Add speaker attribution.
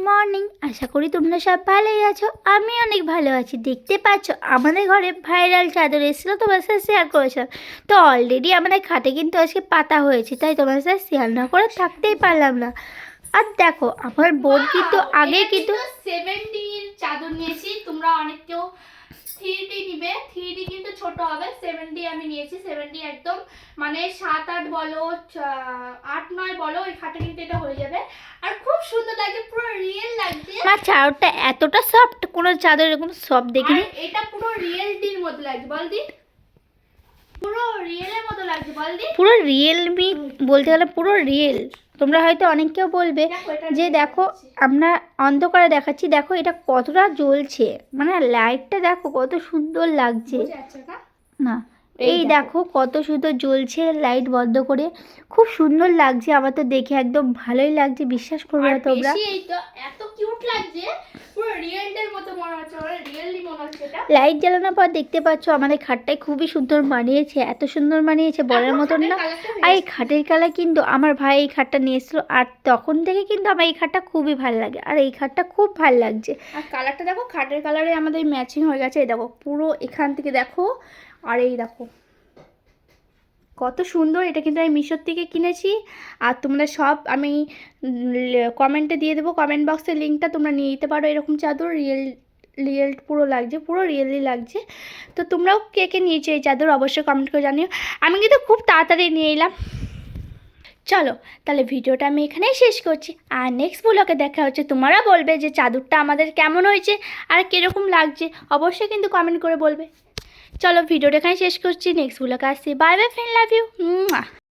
Speaker 1: Morning. আশা করি তোমরা সব ভালোই আছো, আমি অনেক ভালো আছি। দেখতে পাচ্ছ আমাদের ঘরে ভাইরাল চাদর এসেছিলো, তোমার সাথে শেয়ার করেছিলাম। তো অলরেডি আমাদের খাটে কিন্তু আজকে পাতা হয়েছে, তাই তোমার সাথে শেয়ার না করে থাকতেই পারলাম না। আর দেখো আমার বোন কিন্তু আগে কিন্তু
Speaker 2: 7D চাদর নিয়েছি। তোমরা অনেকেও 3D নিবে, 3D কিন্তু ছোট হবে। 7D আমি নিয়েছি। 7D একদম মানে 7-8 বলো 8-9 বলো ওই খাটে কিন্তু এটা হয়ে যাবে। আর খুব সুন্দর লাগছে, পুরো রিয়েল লাগছে।
Speaker 1: না চাদরটা এতটা সফট, কোনো চাদর এরকম সফট দেখিনি।
Speaker 2: এটা পুরো রিয়েলটির মতো লাগছে, বলদি পুরো রিয়েলের মতো লাগছে, বলদি
Speaker 1: পুরো রিয়েলমি বলতে গেলে পুরো রিয়েল। তোমরা হয়তো অনেকেও বলবে যে দেখো আমরা অন্ধকারে দেখাচ্ছি, দেখো এটা কতটা জ্বলছে, মানে লাইটটা দেখো কত সুন্দর লাগছে না। এই দেখো কত সুন্দর জ্বলছে লাইট বন্ধ করে, খুব সুন্দর লাগছে। আমার তো দেখে একদম ভালোই লাগছে, বিশ্বাস করবে না তোমরা।
Speaker 2: এই তো এত কিউট লাগছে, পুরো রিয়েলটার মতো মনে হচ্ছে, মানে রিয়েলি মনে হচ্ছে। এটা
Speaker 1: লাইট জ্বালানোর পর দেখতে পাচ্ছ আমাদের খাটটাই খুবই সুন্দর মানিয়েছে, এত সুন্দর মানিয়েছে বলার মতন না। আর এই খাটের কালার কিন্তু আমার ভাই এই খাটটা নিয়ে এসেছিল, আর তখন থেকে কিন্তু আমার এই খাটটা খুবই ভালো লাগে, আর এই খাটটা খুব ভালো লাগছে।
Speaker 2: আর কালারটা দেখো, খাটের কালারে আমাদের ম্যাচিং হয়ে গেছে। এই দেখো পুরো এখান থেকে দেখো, আর এই দেখো কত সুন্দর। এটা কিন্তু আমি মিশোর থেকে কিনেছি। আর তোমরা সব আমি কমেন্টে দিয়ে দেবো, কমেন্ট বক্সে লিঙ্কটা, তোমরা নিয়ে নিতে পারো। এরকম চাদর রিয়েল পুরো লাগছে, পুরো রিয়েলি লাগছে। তো তোমরাও কে কে নিয়েছো এই চাদর অবশ্যই কমেন্ট করে জানিও। আমি কিন্তু খুব তাড়াতাড়ি নিয়ে এলাম। চলো তাহলে ভিডিওটা আমি এখানেই শেষ করছি, আর নেক্সট ব্লগে দেখা হচ্ছে। তোমরা বলবে যে চাদরটা আমাদের কেমন হয়েছে আর কীরকম লাগছে, অবশ্যই কিন্তু কমেন্ট করে বলবে। চলো ভিডিওটা এখানে শেষ করছি, নেক্সট ব্লগে আসছি। Bye bye friend, love you.